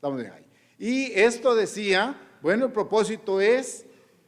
Estamos bien ahí. Y esto decía, bueno, el propósito es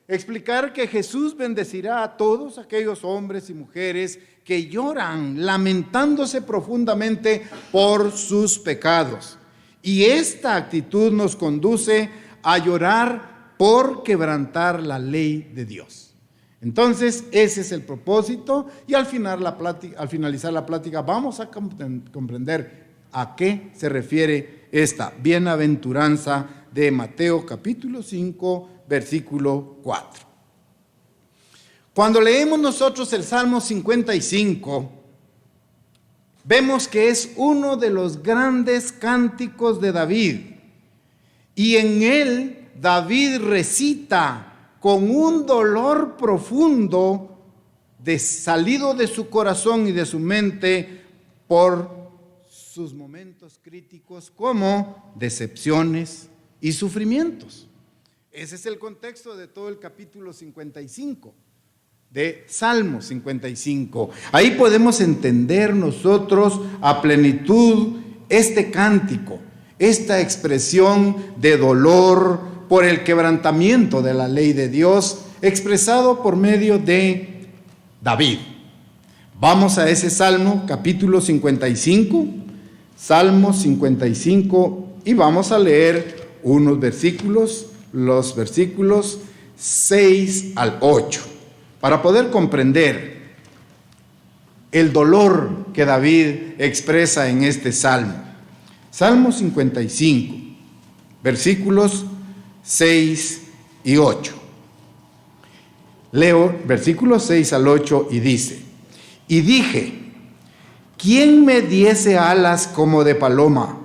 explicar que Jesús bendecirá a todos aquellos hombres y mujeres que lloran, lamentándose profundamente por sus pecados. Y esta actitud nos conduce a llorar por quebrantar la ley de Dios. Entonces, ese es el propósito, y al finalizar la plática vamos a comprender a qué se refiere esta bienaventuranza de Mateo capítulo 5, versículo 4. Cuando leemos nosotros el Salmo 55, vemos que es uno de los grandes cánticos de David, y en él David recita con un dolor profundo salido de su corazón y de su mente por sus momentos críticos como decepciones y sufrimientos. Ese es el contexto de todo el capítulo 55 de Salmo 55. Ahí podemos entender nosotros a plenitud este cántico, esta expresión de dolor por el quebrantamiento de la ley de Dios, expresado por medio de David. Vamos a ese Salmo capítulo 55, Salmo 55, y vamos a leer unos versículos, los versículos 6 al 8, para poder comprender el dolor que David expresa en este Salmo. Salmo 55, versículos 6 y 8. Leo versículos 6 al 8 y dice: Y dije, ¿quién me diese alas como de paloma?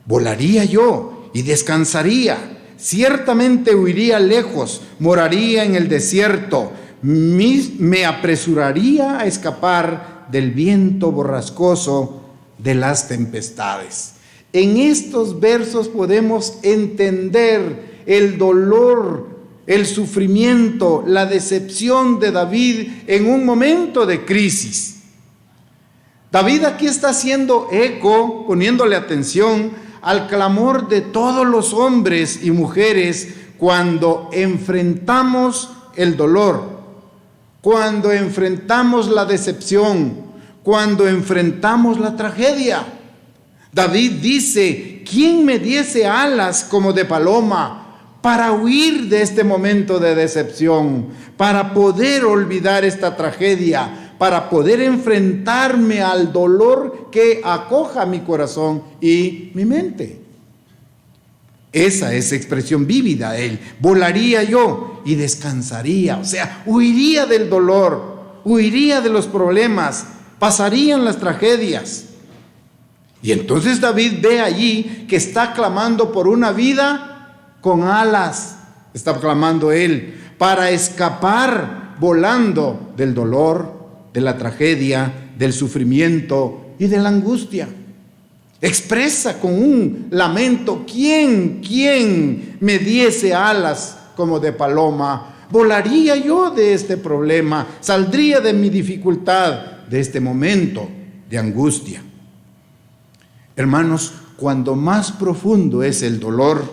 Volaría yo y descansaría. Ciertamente huiría lejos, moraría en el desierto. Me apresuraría a escapar del viento borrascoso, de las tempestades. En estos versos podemos entender el dolor, el sufrimiento, la decepción de David en un momento de crisis. David aquí está haciendo eco, poniéndole atención al clamor de todos los hombres y mujeres cuando enfrentamos el dolor, cuando enfrentamos la decepción, cuando enfrentamos la tragedia. David dice: ¿quién me diese alas como de paloma para huir de este momento de decepción, para poder olvidar esta tragedia, para poder enfrentarme al dolor que acoja mi corazón y mi mente? Esa es expresión vívida. Él: volaría yo y descansaría, o sea, huiría del dolor, huiría de los problemas, pasarían las tragedias. Y entonces David ve allí que está clamando por una vida con alas. Está clamando él para escapar volando del dolor, de la tragedia, del sufrimiento y de la angustia. Expresa con un lamento: ¿quién me diese alas como de paloma? Volaría yo de este problema, saldría de mi dificultad, de este momento de angustia. Hermanos, cuando más profundo es el dolor,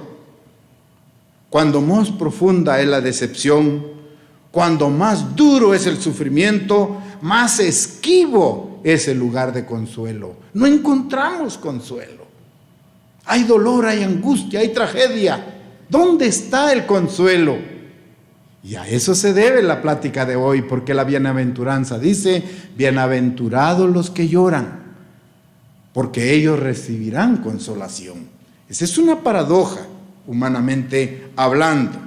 cuando más profunda es la decepción, cuando más duro es el sufrimiento, más esquivo es el lugar de consuelo. No encontramos consuelo. Hay dolor, hay angustia, hay tragedia. ¿Dónde está el consuelo? Y a eso se debe la plática de hoy, porque la bienaventuranza dice: bienaventurados los que lloran, porque ellos recibirán consolación. Esa es una paradoja, humanamente hablando.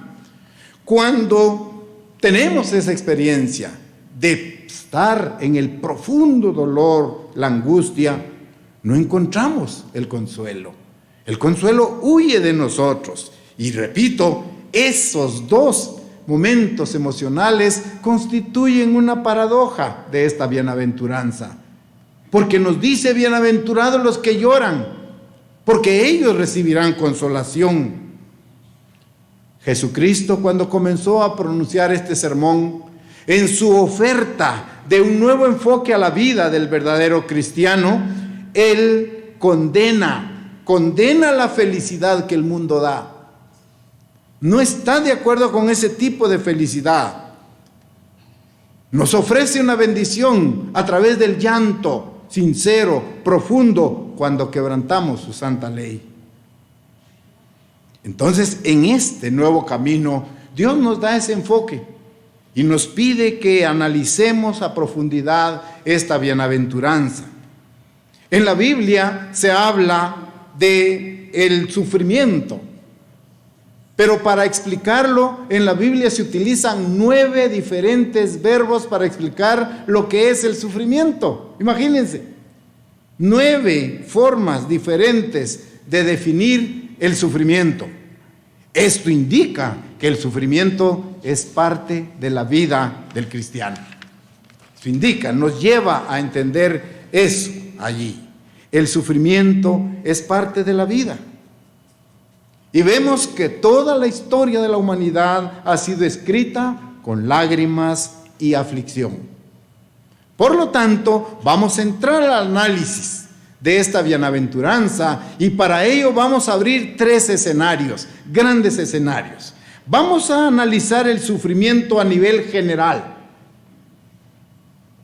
Cuando tenemos esa experiencia de estar en el profundo dolor, la angustia, no encontramos el consuelo. El consuelo huye de nosotros. Y repito, esos dos momentos emocionales constituyen una paradoja de esta bienaventuranza. Porque nos dice: bienaventurados los que lloran, porque ellos recibirán consolación. Jesucristo, cuando comenzó a pronunciar este sermón, en su oferta de un nuevo enfoque a la vida del verdadero cristiano, Él condena condena la felicidad que el mundo da. No está de acuerdo con ese tipo de felicidad. Nos ofrece una bendición a través del llanto sincero, profundo, cuando quebrantamos su santa ley. Entonces, en este nuevo camino, Dios nos da ese enfoque y nos pide que analicemos a profundidad esta bienaventuranza. En la Biblia se habla de el sufrimiento, pero para explicarlo, en la Biblia se utilizan 9 diferentes verbos para explicar lo que es el sufrimiento. Imagínense, 9 formas diferentes de definir el sufrimiento. Esto indica que el sufrimiento es parte de la vida del cristiano. Esto indica, nos lleva a entender eso allí. El sufrimiento es parte de la vida. Y vemos que toda la historia de la humanidad ha sido escrita con lágrimas y aflicción. Por lo tanto, vamos a entrar al análisis de esta bienaventuranza y para ello vamos a abrir 3 escenarios, grandes escenarios. Vamos a analizar el sufrimiento a nivel general.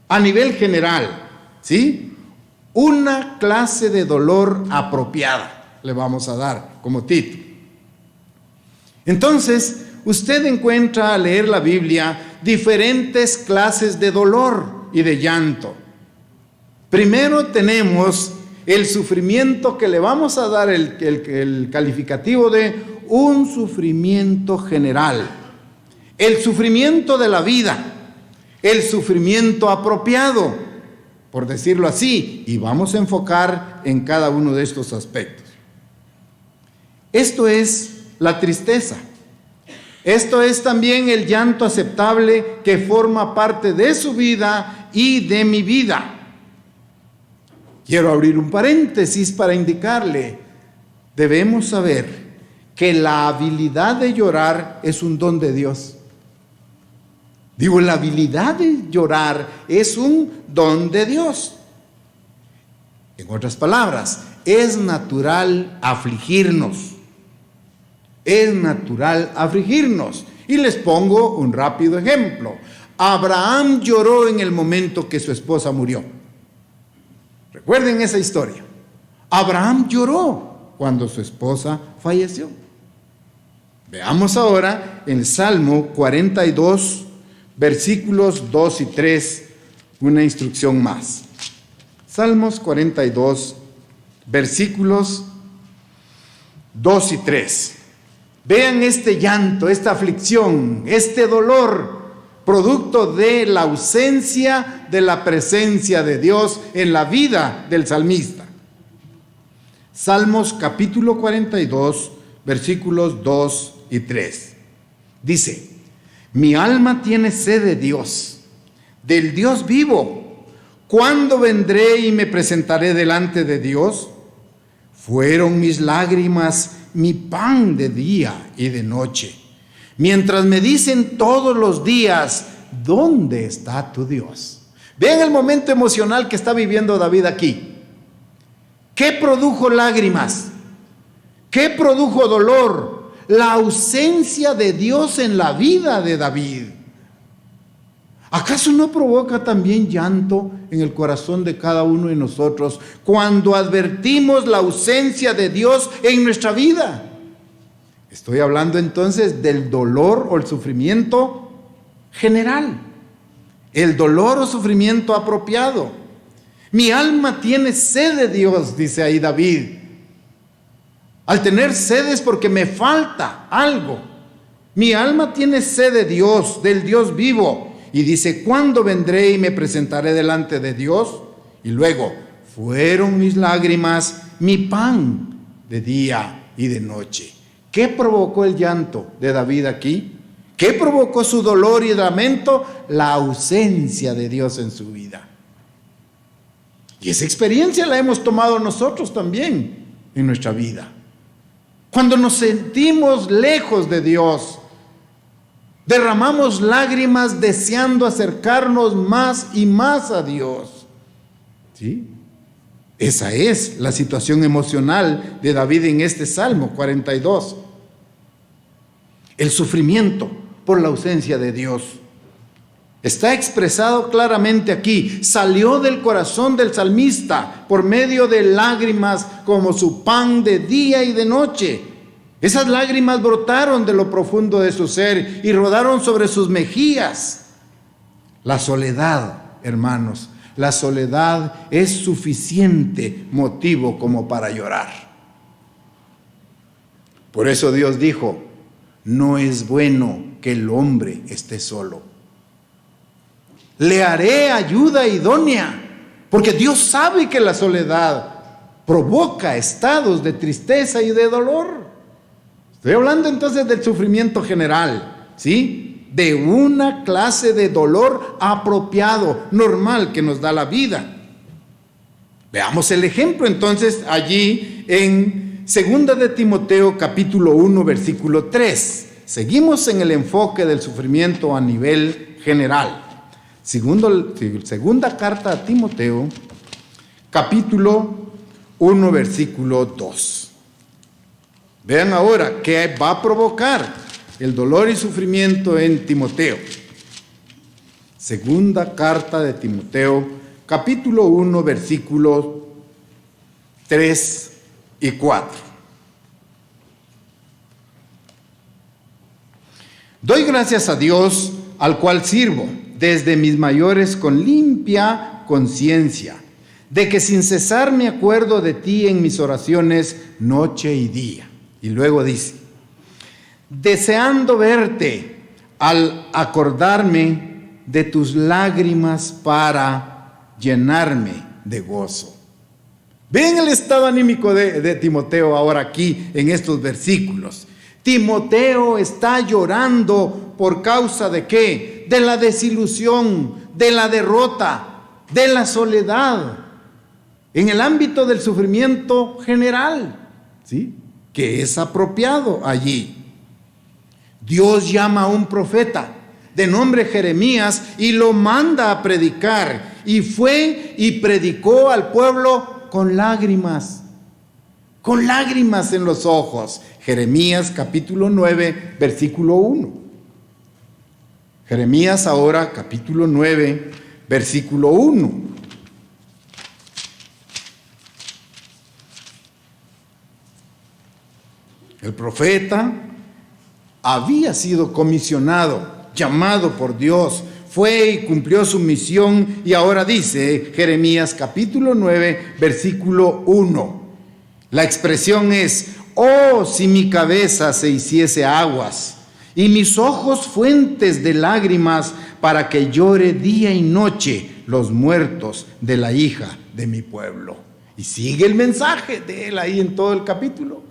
A nivel general, ¿sí? Una clase de dolor apropiada le vamos a dar como título. Entonces, usted encuentra al leer la Biblia diferentes clases de dolor y de llanto. Primero tenemos el sufrimiento que le vamos a dar el calificativo de un sufrimiento general. El sufrimiento de la vida, el sufrimiento apropiado, por decirlo así, y vamos a enfocar en cada uno de estos aspectos. Esto es la tristeza. Esto es también el llanto aceptable que forma parte de su vida y de mi vida. Quiero abrir un paréntesis para indicarle, debemos saber que la habilidad de llorar es un don de Dios. Digo, la habilidad de llorar es un don de Dios. En otras palabras, es natural afligirnos. Es natural afligirnos. Y les pongo un rápido ejemplo. Abraham lloró en el momento que su esposa murió. Recuerden esa historia. Abraham lloró cuando su esposa falleció. Veamos ahora el Salmo 42, versículos 2 y 3, una instrucción más. Salmos 42, versículos 2 y 3. Vean este llanto, esta aflicción, este dolor, producto de la ausencia de la presencia de Dios en la vida del salmista. Salmos capítulo 42, versículos 2 y 3. Dice: mi alma tiene sed de Dios, del Dios vivo. ¿Cuándo vendré y me presentaré delante de Dios? Fueron mis lágrimas mi pan de día y de noche, mientras me dicen todos los días, ¿dónde está tu Dios? Vean el momento emocional que está viviendo David aquí. ¿Qué produjo lágrimas? ¿Qué produjo dolor? La ausencia de Dios en la vida de David. ¿Acaso no provoca también llanto en el corazón de cada uno de nosotros cuando advertimos la ausencia de Dios en nuestra vida? Estoy hablando entonces del dolor o el sufrimiento general, el dolor o sufrimiento apropiado. Mi alma tiene sed de Dios, dice ahí David. Al tener sed es porque me falta algo. Mi alma tiene sed de Dios, del Dios vivo. Y dice, ¿cuándo vendré y me presentaré delante de Dios? Y luego, fueron mis lágrimas mi pan de día y de noche. ¿Qué provocó el llanto de David aquí? ¿Qué provocó su dolor y lamento? La ausencia de Dios en su vida. Y esa experiencia la hemos tomado nosotros también en nuestra vida. Cuando nos sentimos lejos de Dios, derramamos lágrimas deseando acercarnos más y más a Dios. ¿Sí? Esa es la situación emocional de David en este Salmo 42. El sufrimiento por la ausencia de Dios está expresado claramente aquí. Salió del corazón del salmista por medio de lágrimas como su pan de día y de noche. Esas lágrimas brotaron de lo profundo de su ser y rodaron sobre sus mejillas. La soledad, hermanos, la soledad es suficiente motivo como para llorar. Por eso Dios dijo: no es bueno que el hombre esté solo. Le haré ayuda idónea, porque Dios sabe que la soledad provoca estados de tristeza y de dolor. Estoy hablando entonces del sufrimiento general, ¿sí? De una clase de dolor apropiado, normal, que nos da la vida. Veamos el ejemplo entonces allí en 2 de Timoteo capítulo 1 versículo 3. Seguimos en el enfoque del sufrimiento a nivel general. Segunda carta a Timoteo capítulo 1 versículo 2. Vean ahora qué va a provocar el dolor y sufrimiento en Timoteo. Segunda carta de Timoteo, capítulo 1, versículos 3 y 4. Doy gracias a Dios, al cual sirvo desde mis mayores con limpia conciencia, de que sin cesar me acuerdo de ti en mis oraciones noche y día. Y luego dice: deseando verte al acordarme de tus lágrimas para llenarme de gozo. Ven el estado anímico de Timoteo ahora aquí en estos versículos. Timoteo está llorando por causa de ¿qué? De la desilusión, de la derrota, de la soledad, en el ámbito del sufrimiento general, ¿sí? Que es apropiado allí. Dios llama a un profeta de nombre Jeremías y lo manda a predicar. Y fue y predicó al pueblo con lágrimas en los ojos. Jeremías capítulo 9, versículo 1. Jeremías ahora capítulo 9, versículo 1. El profeta había sido comisionado, llamado por Dios, fue y cumplió su misión, y ahora dice Jeremías capítulo 9, versículo 1. La expresión es: oh, si mi cabeza se hiciese aguas y mis ojos fuentes de lágrimas, para que llore día y noche los muertos de la hija de mi pueblo. Y sigue el mensaje de él ahí en todo el capítulo.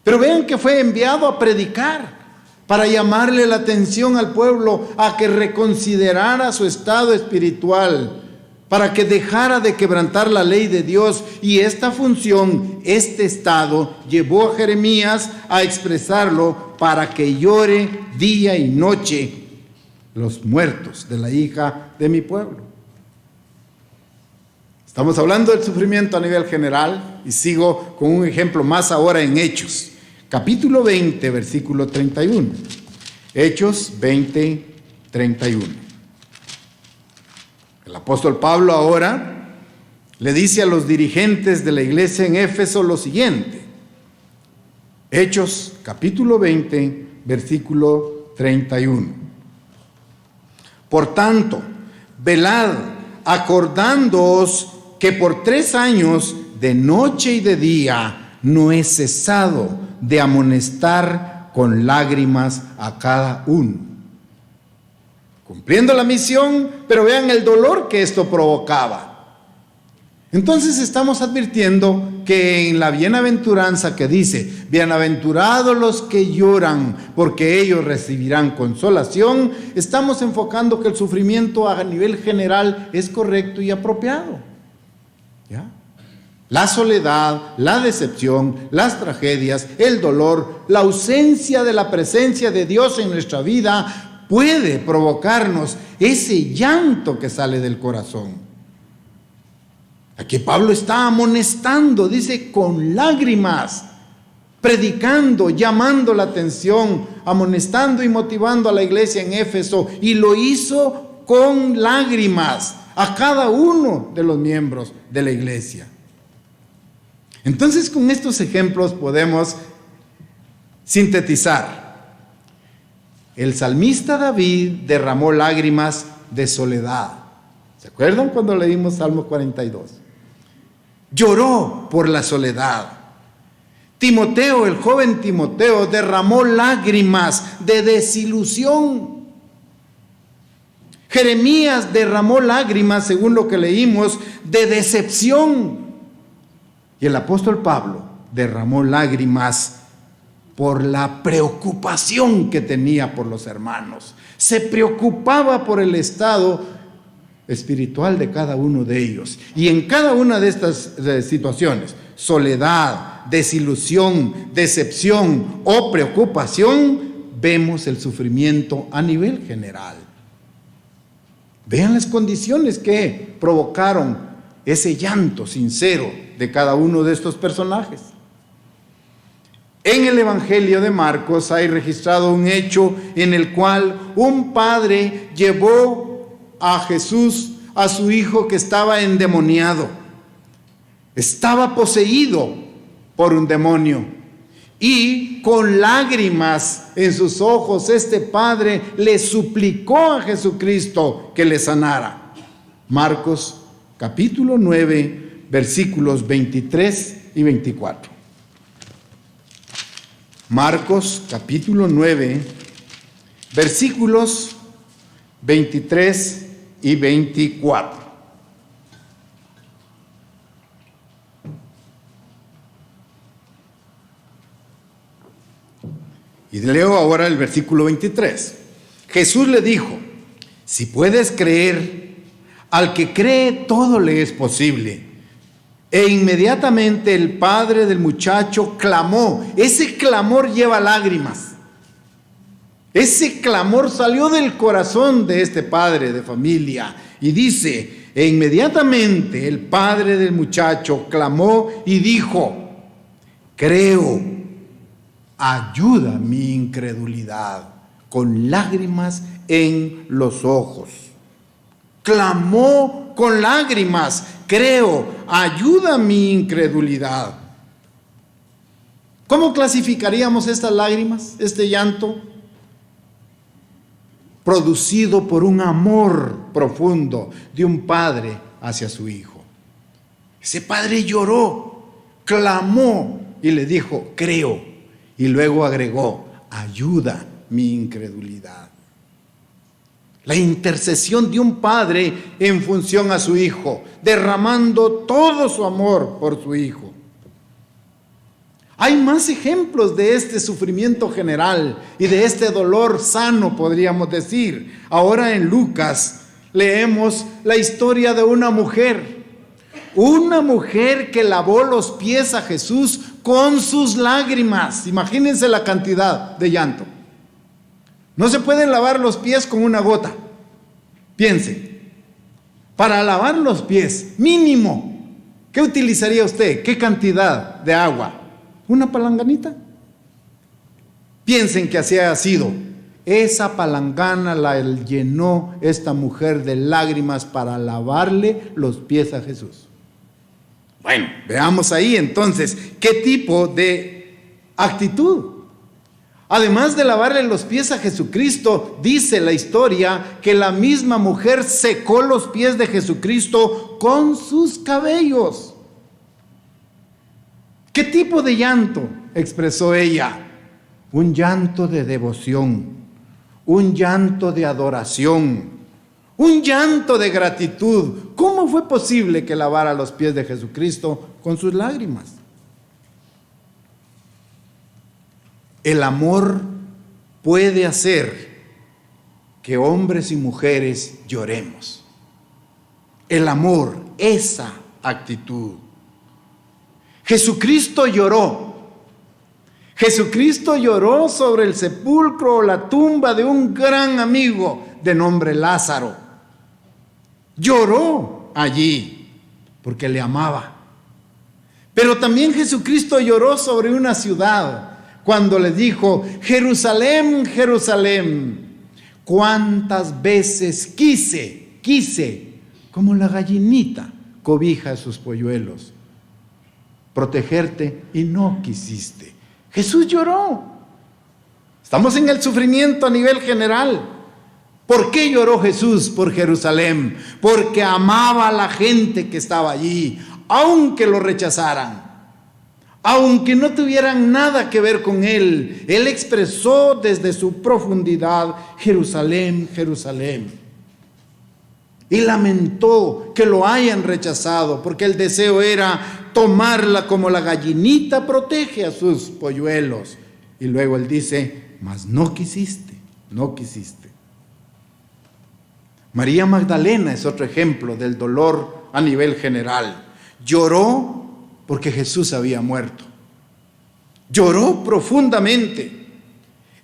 Pero vean que fue enviado a predicar para llamarle la atención al pueblo a que reconsiderara su estado espiritual, para que dejara de quebrantar la ley de Dios. Y esta función, este estado, llevó a Jeremías a expresarlo para que llore día y noche los muertos de la hija de mi pueblo. Estamos hablando del sufrimiento a nivel general y sigo con un ejemplo más ahora en Hechos. Capítulo 20, versículo 31. Hechos 20, 31. El apóstol Pablo ahora le dice a los dirigentes de la iglesia en Éfeso lo siguiente. Hechos capítulo 20, versículo 31. Por tanto, velad, acordándoos que por 3 años, de noche y de día, no he cesado de amonestar con lágrimas a cada uno. Cumpliendo la misión, pero vean el dolor que esto provocaba. Entonces estamos advirtiendo que en la bienaventuranza que dice: bienaventurados los que lloran, porque ellos recibirán consolación, estamos enfocando que el sufrimiento a nivel general es correcto y apropiado. ¿Ya? La soledad, la decepción, las tragedias, el dolor, la ausencia de la presencia de Dios en nuestra vida puede provocarnos ese llanto que sale del corazón. Aquí Pablo está amonestando, dice, con lágrimas, predicando, llamando la atención, amonestando y motivando a la iglesia en Éfeso, y lo hizo con lágrimas a cada uno de los miembros de la iglesia. Entonces, con estos ejemplos podemos sintetizar. El salmista David derramó lágrimas de soledad. ¿Se acuerdan cuando leímos Salmo 42? Lloró por la soledad. Timoteo, el joven Timoteo, derramó lágrimas de desilusión. Jeremías derramó lágrimas, según lo que leímos, de decepción. Y el apóstol Pablo derramó lágrimas por la preocupación que tenía por los hermanos. Se preocupaba por el estado espiritual de cada uno de ellos. Y en cada una de estas situaciones, soledad, desilusión, decepción o preocupación, vemos el sufrimiento a nivel general. Vean las condiciones que provocaron ese llanto sincero de cada uno de estos personajes. En el Evangelio de Marcos hay registrado un hecho en el cual un padre llevó a Jesús a su hijo que estaba endemoniado. Estaba poseído por un demonio. Y con lágrimas en sus ojos, este padre le suplicó a Jesucristo que le sanara. Marcos capítulo 9, versículos 23 y 24. Marcos capítulo 9, versículos 23 y 24. Y leo ahora el versículo 23. Jesús le dijo: si puedes creer, al que cree todo le es posible. E inmediatamente el padre del muchacho clamó. Ese clamor lleva lágrimas. Ese clamor salió del corazón de este padre de familia. Y dice: e inmediatamente el padre del muchacho clamó y dijo: creo, ayuda mi incredulidad, con lágrimas en los ojos. Clamó con lágrimas: creo, ayuda mi incredulidad. ¿Cómo clasificaríamos estas lágrimas, este llanto? Producido por un amor profundo de un padre hacia su hijo. Ese padre lloró, clamó y le dijo: creo. Y luego agregó: ayuda mi incredulidad. La intercesión de un padre en función a su hijo, derramando todo su amor por su hijo. Hay más ejemplos de este sufrimiento general y de este dolor sano, podríamos decir. Ahora en Lucas leemos la historia de una mujer que lavó los pies a Jesús con sus lágrimas. Imagínense la cantidad de llanto. No se pueden lavar los pies con una gota. Piense, para lavar los pies, mínimo, ¿qué utilizaría usted? ¿Qué cantidad de agua? ¿Una palanganita? Piensen que así ha sido. Esa palangana la llenó esta mujer de lágrimas para lavarle los pies a Jesús. Bueno, veamos ahí entonces qué tipo de actitud. Además de lavarle los pies a Jesucristo, dice la historia que la misma mujer secó los pies de Jesucristo con sus cabellos. ¿Qué tipo de llanto expresó ella? Un llanto de devoción, un llanto de adoración, un llanto de gratitud. ¿Cómo fue posible que lavara los pies de Jesucristo con sus lágrimas? El amor puede hacer que hombres y mujeres lloremos. El amor, esa actitud. Jesucristo lloró. Jesucristo lloró sobre el sepulcro o la tumba de un gran amigo de nombre Lázaro. Lloró allí. porque le amaba. Pero también Jesucristo lloró sobre una ciudad cuando le dijo: Jerusalén, Jerusalén, cuántas veces quise, como la gallinita cobija a sus polluelos, protegerte y no quisiste. Jesús lloró. Estamos en el sufrimiento a nivel general. ¿Por qué lloró Jesús por Jerusalén? Porque amaba a la gente que estaba allí, aunque lo rechazaran, aunque no tuvieran nada que ver con él. Él expresó desde su profundidad: Jerusalén, Jerusalén. Y lamentó que lo hayan rechazado, porque el deseo era tomarla como la gallinita protege a sus polluelos. Y luego él dice: mas no quisiste, no quisiste. María Magdalena es otro ejemplo del dolor a nivel general. Lloró porque Jesús había muerto. Lloró profundamente.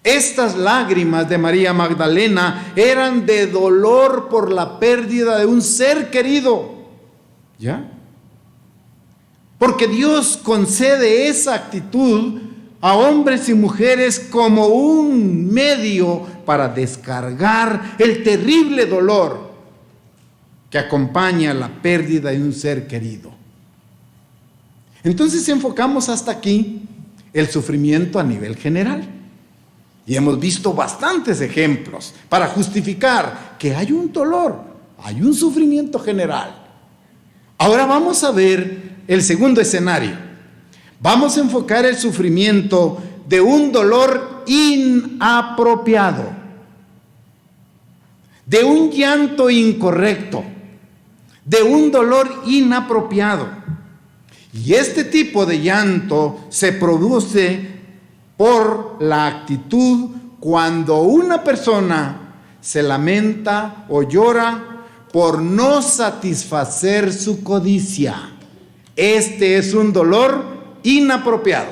Estas lágrimas de María Magdalena eran de dolor por la pérdida de un ser querido. ¿Ya? Porque Dios concede esa actitud a hombres y mujeres como un medio para descargar el terrible dolor que acompaña la pérdida de un ser querido. Entonces enfocamos hasta aquí el sufrimiento a nivel general. Y hemos visto bastantes ejemplos para justificar que hay un dolor, hay un sufrimiento general. Ahora vamos a ver el segundo escenario. Vamos a enfocar el sufrimiento de un dolor inapropiado, de un llanto incorrecto, de un dolor inapropiado. Y este tipo de llanto se produce por la actitud cuando una persona se lamenta o llora por no satisfacer su codicia. Este es un dolor inapropiado.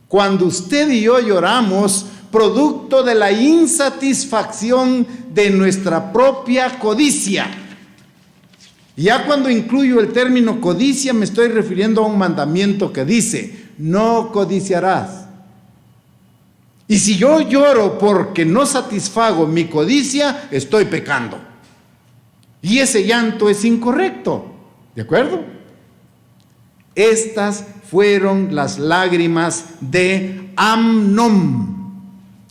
Cuando usted y yo lloramos producto de la insatisfacción de nuestra propia codicia. Ya cuando incluyo el término codicia me estoy refiriendo a un mandamiento que dice: no codiciarás. Y si yo lloro porque no satisfago mi codicia, estoy pecando. Y ese llanto es incorrecto. ¿De acuerdo? Estas fueron las lágrimas de Amnón.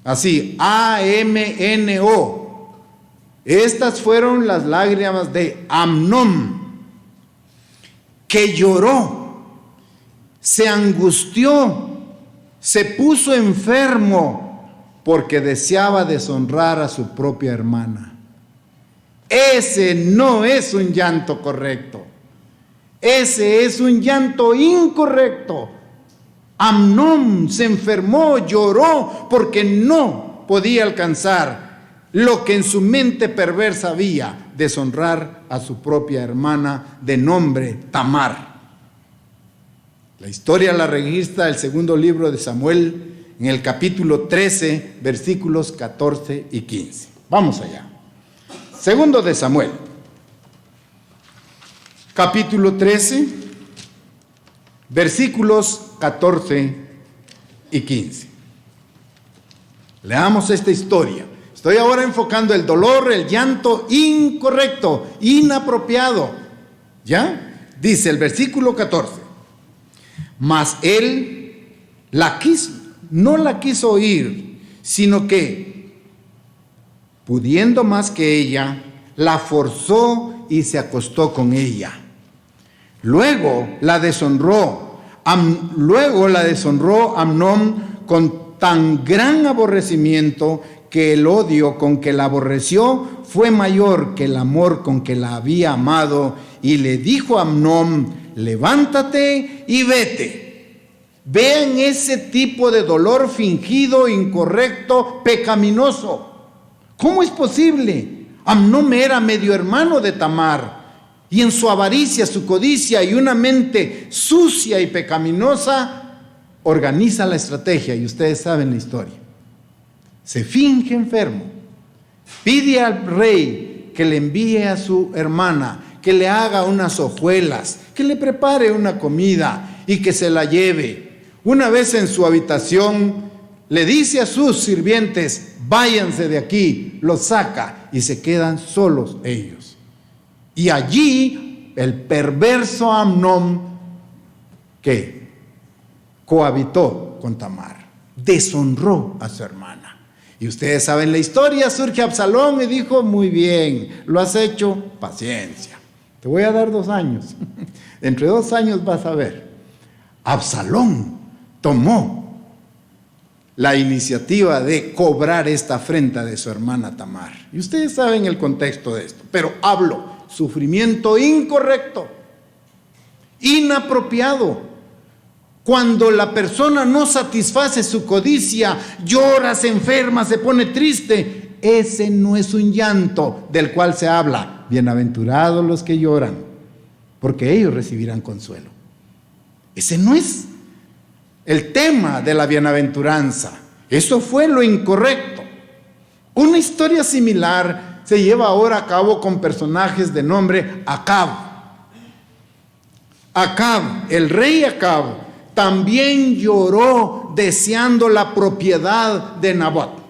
Así, A-M-N-O. Estas fueron las lágrimas de Amnón, que lloró, se angustió, se puso enfermo porque deseaba deshonrar a su propia hermana. Ese no es un llanto correcto. Ese es un llanto incorrecto. Amnón se enfermó, lloró porque no podía alcanzar lo que en su mente perversa había: deshonrar a su propia hermana de nombre Tamar. La historia la registra el segundo libro de Samuel, en el capítulo 13, versículos 14 y 15. Vamos allá. Segundo de Samuel, capítulo 13, versículos 14 y 15. Leamos esta historia. Estoy ahora enfocando el dolor, el llanto incorrecto, inapropiado. ¿Ya? Dice el versículo 14. Mas él no la quiso oír, sino que, pudiendo más que ella, la forzó y se acostó con ella. Luego la deshonró Amnón con tan gran aborrecimiento que el odio con que la aborreció fue mayor que el amor con que la había amado, y le dijo a Amnón: levántate y vete. Vean ese tipo de dolor fingido, incorrecto, pecaminoso. ¿Cómo es posible? Amnón era medio hermano de Tamar, y en su avaricia, su codicia y una mente sucia y pecaminosa, organiza la estrategia, y ustedes saben la historia. Se finge enfermo, pide al rey que le envíe a su hermana, que le haga unas hojuelas, que le prepare una comida y que se la lleve. Una vez en su habitación, le dice a sus sirvientes: váyanse de aquí, los saca y se quedan solos ellos. Y allí el perverso Amnón, que cohabitó con Tamar, deshonró a su hermana. Y ustedes saben la historia, surge Absalón y dijo: muy bien, lo has hecho, paciencia, te voy a dar 2 años. Entre 2 años vas a ver. Absalón tomó la iniciativa de cobrar esta afrenta de su hermana Tamar. Y ustedes saben el contexto de esto, pero hablo: sufrimiento incorrecto, inapropiado. Cuando la persona no satisface su codicia, llora, se enferma, se pone triste, ese no es un llanto del cual se habla. Bienaventurados los que lloran, porque ellos recibirán consuelo. Ese no es el tema de la bienaventuranza. Eso fue lo incorrecto. Una historia similar se lleva ahora a cabo con personajes de nombre Acab. Acab, el rey Acab, también lloró deseando la propiedad de Nabot.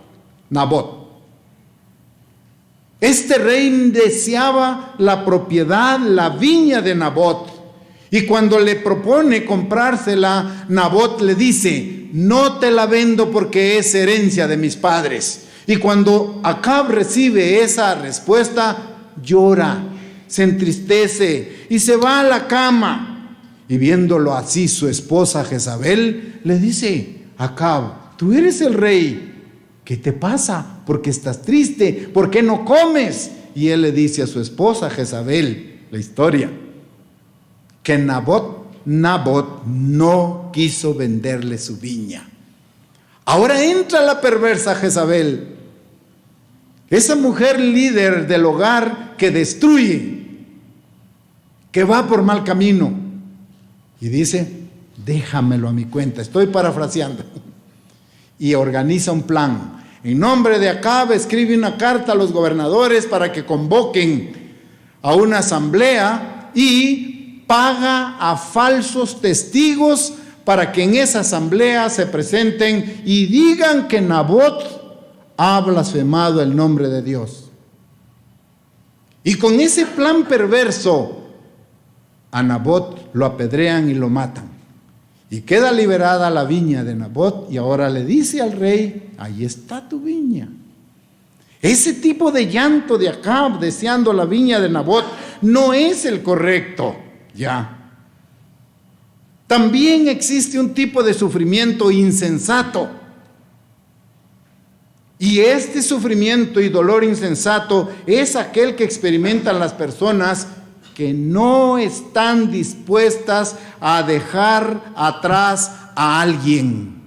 Este rey deseaba la propiedad, la viña de Nabot. Y cuando le propone comprársela, Nabot le dice: no te la vendo porque es herencia de mis padres. Y cuando Acab recibe esa respuesta, llora, se entristece y se va a la cama. Y viéndolo así, su esposa Jezabel le dice: Acab, tú eres el rey, ¿qué te pasa? ¿Por qué estás triste? ¿Por qué no comes? Y él le dice a su esposa Jezabel la historia: que Nabot no quiso venderle su viña. Ahora entra la perversa Jezabel, esa mujer líder del hogar que destruye, que va por mal camino. Y dice: déjamelo a mi cuenta. Estoy parafraseando. Y organiza un plan. En nombre de Acab escribe una carta a los gobernadores para que convoquen a una asamblea y paga a falsos testigos para que en esa asamblea se presenten y digan que Nabot ha blasfemado el nombre de Dios. Y con ese plan perverso, a Nabot lo apedrean y lo matan. Y queda liberada la viña de Nabot, y ahora le dice al rey: ahí está tu viña. Ese tipo de llanto de Acab deseando la viña de Nabot no es el correcto. Ya. También existe un tipo de sufrimiento insensato. Y este sufrimiento y dolor insensato es aquel que experimentan las personas que no están dispuestas a dejar atrás a alguien.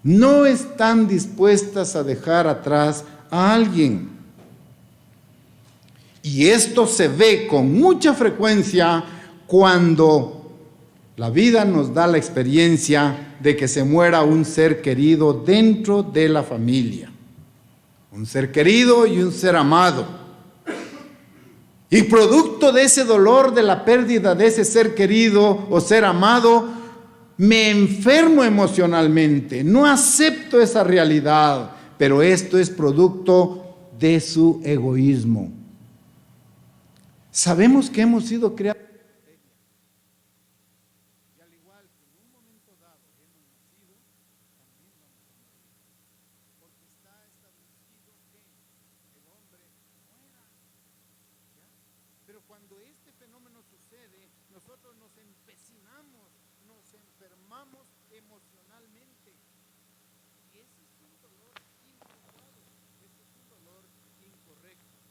No están dispuestas a dejar atrás a alguien. Y esto se ve con mucha frecuencia cuando la vida nos da la experiencia de que se muera un ser querido dentro de la familia. Un ser querido y un ser amado. Y producto de ese dolor, de la pérdida de ese ser querido o ser amado, me enfermo emocionalmente. No acepto esa realidad, pero esto es producto de su egoísmo. Sabemos que hemos sido creados. Y al igual que en un momento dado hemos nacido, también vamos a morir. Porque está establecido que el hombre muera. Pero cuando este fenómeno sucede, nosotros nos empecinamos, nos enfermamos emocionalmente. Y ese es un dolor inadecuado, ese es un dolor incorrecto.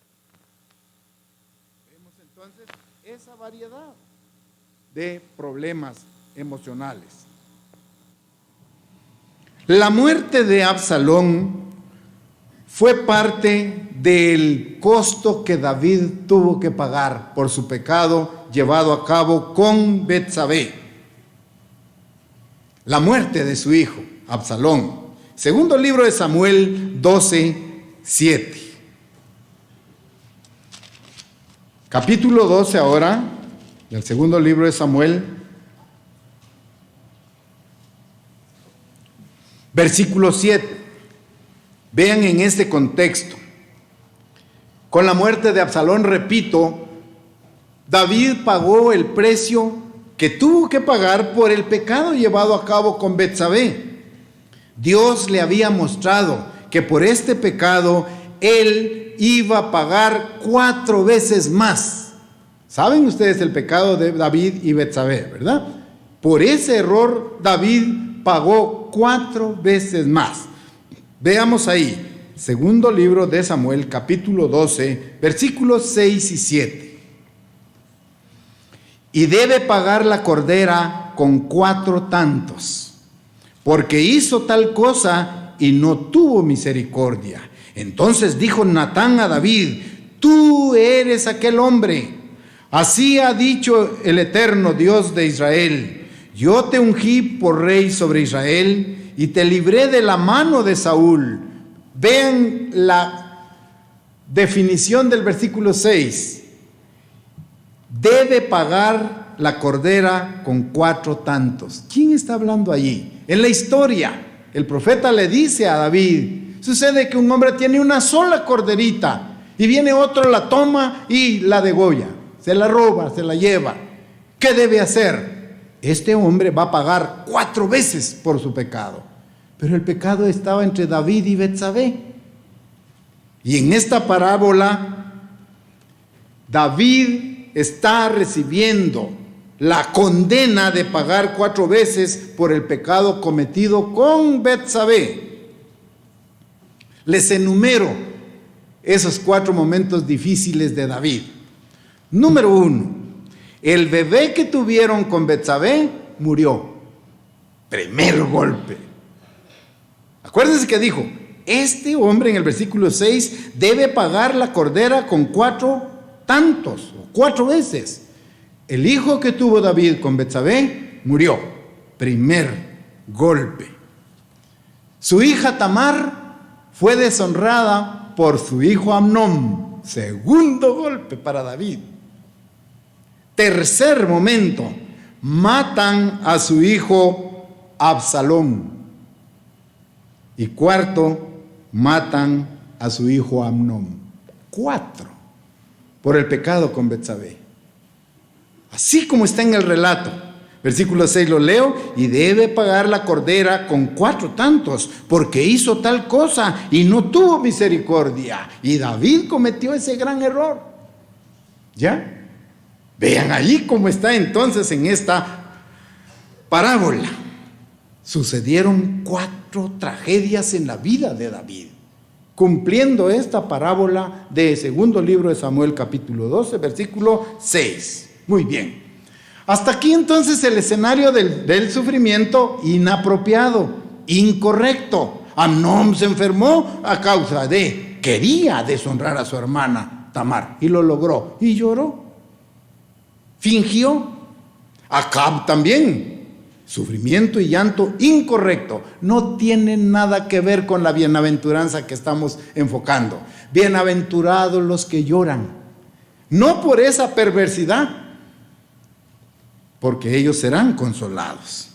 Vemos entonces esa variedad de problemas emocionales. La muerte de Absalón fue parte del costo que David tuvo que pagar por su pecado llevado a cabo con Betsabé. La muerte de su hijo, Absalón. Segundo libro de Samuel 12:7. Capítulo 12 ahora, del segundo libro de Samuel, versículo 7. Vean en este contexto. Con la muerte de Absalón, repito, David pagó el precio que tuvo que pagar por el pecado llevado a cabo con Betsabé. Dios le había mostrado que por este pecado él iba a pagar 4 veces más. ¿Saben ustedes el pecado de David y Betsabé, verdad? Por ese error David pagó 4 veces más. Veamos ahí, segundo libro de Samuel, capítulo 12, versículos 6 y 7. Y debe pagar la cordera con 4 tantos, porque hizo tal cosa y no tuvo misericordia. Entonces dijo Natán a David: tú eres aquel hombre. Así ha dicho el eterno Dios de Israel: yo te ungí por rey sobre Israel y te libré de la mano de Saúl. Vean la definición del versículo 6. Debe pagar la cordera con 4 tantos. ¿Quién está hablando allí? En la historia, el profeta le dice a David: sucede que un hombre tiene una sola corderita y viene otro, la toma y la degolla, se la roba, se la lleva. ¿Qué debe hacer? Este hombre va a pagar 4 veces por su pecado. Pero el pecado estaba entre David y Betsabé. Y en esta parábola, David está recibiendo la condena de pagar 4 veces por el pecado cometido con Betsabé. Les enumero esos 4 momentos difíciles de David. Número 1, el bebé que tuvieron con Betsabé murió. Primer golpe. Acuérdense que dijo, este hombre en el versículo 6 debe pagar la cordera con 4 tantos, o 4 veces. El hijo que tuvo David con Betsabé murió. Primer golpe. Su hija Tamar fue deshonrada por su hijo Amnón. Segundo golpe para David. Tercer momento, matan a su hijo Absalón. Y cuarto, matan a su hijo Amnón. 4 por el pecado con Betsabé. Así como está en el relato. Versículo 6 lo leo: y debe pagar la cordera con 4 tantos, porque hizo tal cosa y no tuvo misericordia. Y David cometió ese gran error. ¿Ya? Vean allí cómo está entonces en esta parábola. Sucedieron 4 tragedias en la vida de David, cumpliendo esta parábola de segundo libro de Samuel, capítulo 12, versículo 6. Muy bien. Hasta aquí entonces el escenario del sufrimiento inapropiado, incorrecto. Amnón se enfermó a causa de, quería deshonrar a su hermana Tamar, y lo logró, y lloró, fingió. Acab también, sufrimiento y llanto incorrecto. No tiene nada que ver con la bienaventuranza que estamos enfocando. Bienaventurados los que lloran, no por esa perversidad, porque ellos serán consolados.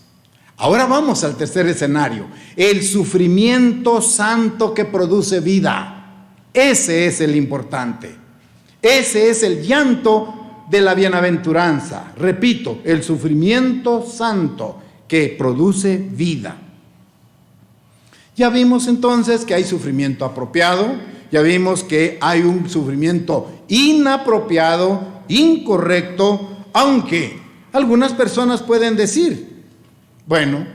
Ahora vamos al tercer escenario, el sufrimiento santo que produce vida. Ese es el importante. Ese es el llanto de la bienaventuranza. Repito, el sufrimiento santo que produce vida. Ya vimos entonces que hay sufrimiento apropiado, ya vimos que hay un sufrimiento inapropiado, incorrecto, aunque algunas personas pueden decir, bueno,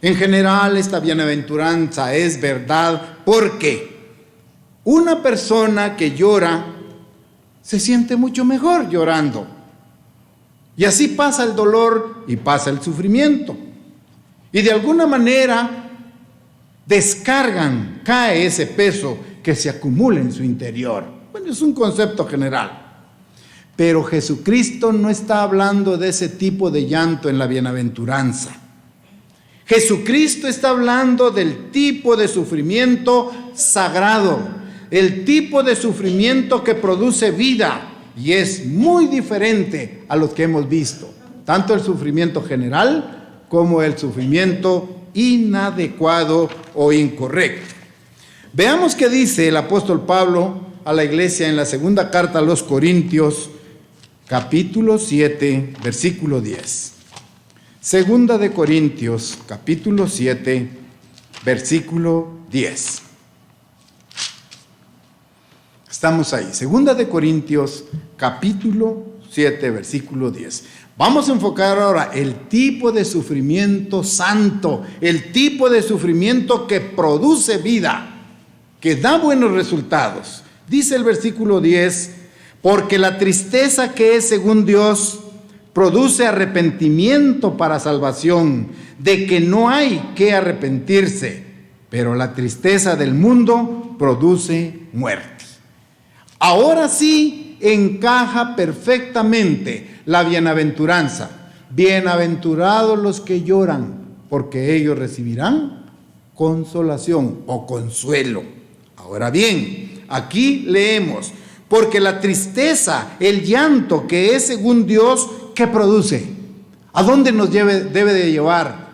en general esta bienaventuranza es verdad porque una persona que llora se siente mucho mejor llorando. Y así pasa el dolor y pasa el sufrimiento. Y de alguna manera descargan, cae ese peso que se acumula en su interior. Bueno, es un concepto general. Pero Jesucristo no está hablando de ese tipo de llanto en la bienaventuranza. Jesucristo está hablando del tipo de sufrimiento sagrado, el tipo de sufrimiento que produce vida y es muy diferente a los que hemos visto, tanto el sufrimiento general como el sufrimiento inadecuado o incorrecto. Veamos qué dice el apóstol Pablo a la iglesia en la segunda carta a los Corintios, capítulo 7, versículo 10. Segunda de Corintios, capítulo 7, versículo 10. Estamos ahí. Segunda de Corintios, capítulo 7, versículo 10. Vamos a enfocar ahora el tipo de sufrimiento santo, el tipo de sufrimiento que produce vida, que da buenos resultados. Dice el versículo 10, porque la tristeza que es según Dios produce arrepentimiento para salvación, de que no hay que arrepentirse, pero la tristeza del mundo produce muerte. Ahora sí encaja perfectamente la bienaventuranza. Bienaventurados los que lloran, porque ellos recibirán consolación o consuelo. Ahora bien, aquí leemos, porque la tristeza, el llanto que es según Dios, ¿qué produce? ¿A dónde nos debe de llevar?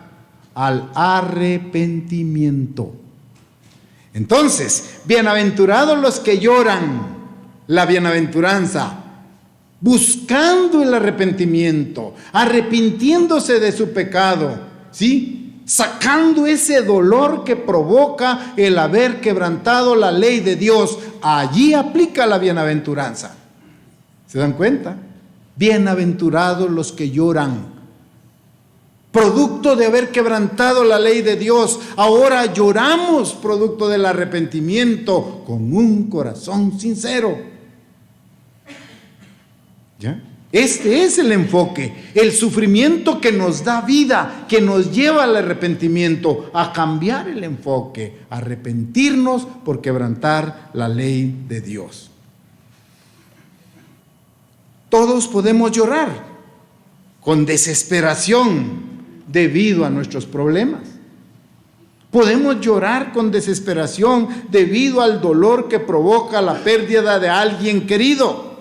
Al arrepentimiento. Entonces, bienaventurados los que lloran, la bienaventuranza, buscando el arrepentimiento, arrepintiéndose de su pecado, ¿sí? Sacando ese dolor que provoca el haber quebrantado la ley de Dios. Allí aplica la bienaventuranza. ¿Se dan cuenta? Bienaventurados los que lloran. Producto de haber quebrantado la ley de Dios, ahora lloramos producto del arrepentimiento con un corazón sincero. ¿Ya? Este es el enfoque, el sufrimiento que nos da vida, que nos lleva al arrepentimiento, a cambiar el enfoque, a arrepentirnos por quebrantar la ley de Dios. Todos podemos llorar con desesperación debido a nuestros problemas. Podemos llorar con desesperación debido al dolor que provoca la pérdida de alguien querido.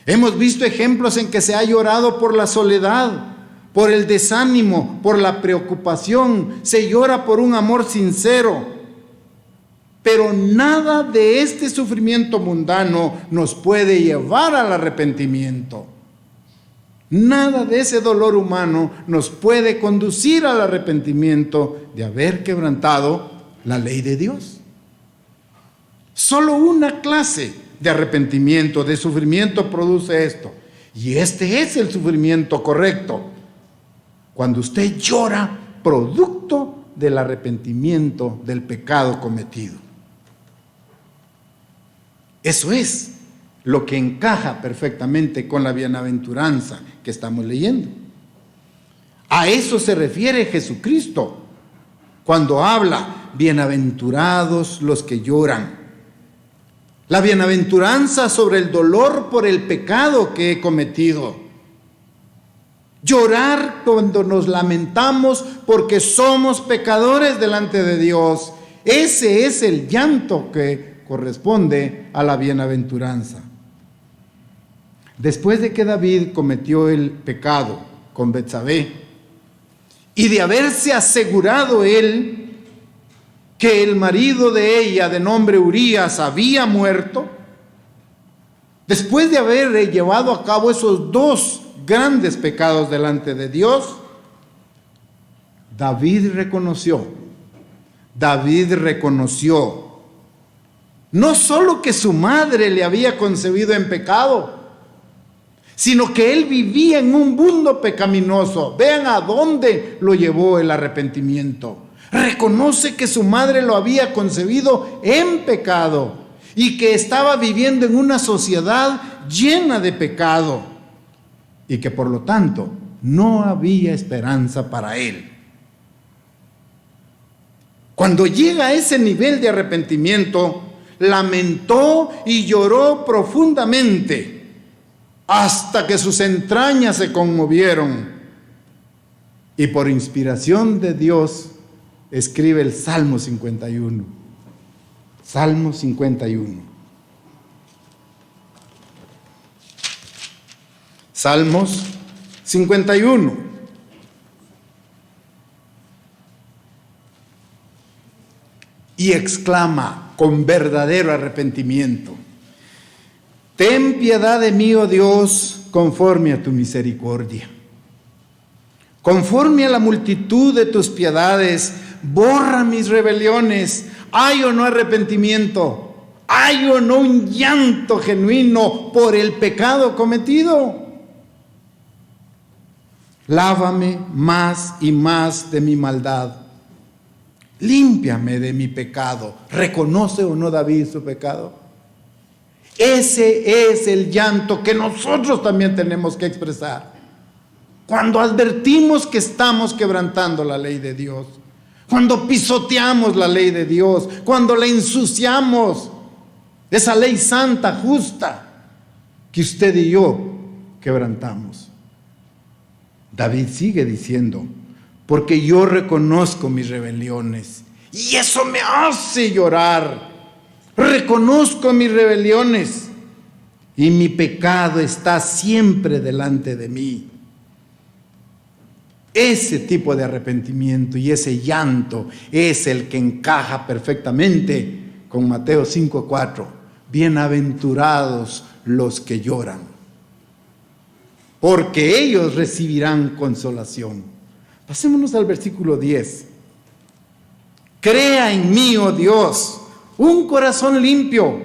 Hemos visto ejemplos en que se ha llorado por la soledad, por el desánimo, por la preocupación. Se llora por un amor sincero. Pero nada de este sufrimiento mundano nos puede llevar al arrepentimiento. Nada de ese dolor humano nos puede conducir al arrepentimiento de haber quebrantado la ley de Dios. Solo una clase de arrepentimiento, de sufrimiento produce esto. Y este es el sufrimiento correcto. Cuando usted llora producto del arrepentimiento del pecado cometido. Eso es lo que encaja perfectamente con la bienaventuranza que estamos leyendo. A eso se refiere Jesucristo cuando habla, bienaventurados los que lloran. La bienaventuranza sobre el dolor por el pecado que he cometido. Llorar cuando nos lamentamos porque somos pecadores delante de Dios. Ese es el llanto que corresponde a la bienaventuranza. Después de que David cometió el pecado con Betsabé y de haberse asegurado él que el marido de ella, de nombre Urías, había muerto, después de haber llevado a cabo esos dos grandes pecados delante de Dios, David reconoció no solo que su madre le había concebido en pecado, sino que él vivía en un mundo pecaminoso. Vean a dónde lo llevó el arrepentimiento. Reconoce que su madre lo había concebido en pecado y que estaba viviendo en una sociedad llena de pecado y que por lo tanto no había esperanza para él. Cuando llega a ese nivel de arrepentimiento, lamentó y lloró profundamente hasta que sus entrañas se conmovieron y por inspiración de Dios escribe el Salmo 51. Salmo 51. Salmos 51. Y exclama con verdadero arrepentimiento: ten piedad de mí, oh Dios, conforme a tu misericordia. Conforme a la multitud de tus piedades, borra mis rebeliones. ¿Hay o no arrepentimiento? ¿Hay o no un llanto genuino por el pecado cometido? Lávame más y más de mi maldad. Límpiame de mi pecado. ¿Reconoce o no David su pecado? Ese es el llanto que nosotros también tenemos que expresar. Cuando advertimos que estamos quebrantando la ley de Dios, cuando pisoteamos la ley de Dios, cuando la ensuciamos, esa ley santa, justa, que usted y yo quebrantamos. David sigue diciendo: porque yo reconozco mis rebeliones y eso me hace llorar. Reconozco mis rebeliones y mi pecado está siempre delante de mí. Ese tipo de arrepentimiento y ese llanto es el que encaja perfectamente con Mateo 5:4. Bienaventurados los que lloran, porque ellos recibirán consolación. Pasémonos al versículo 10. Crea en mí, oh Dios, un corazón limpio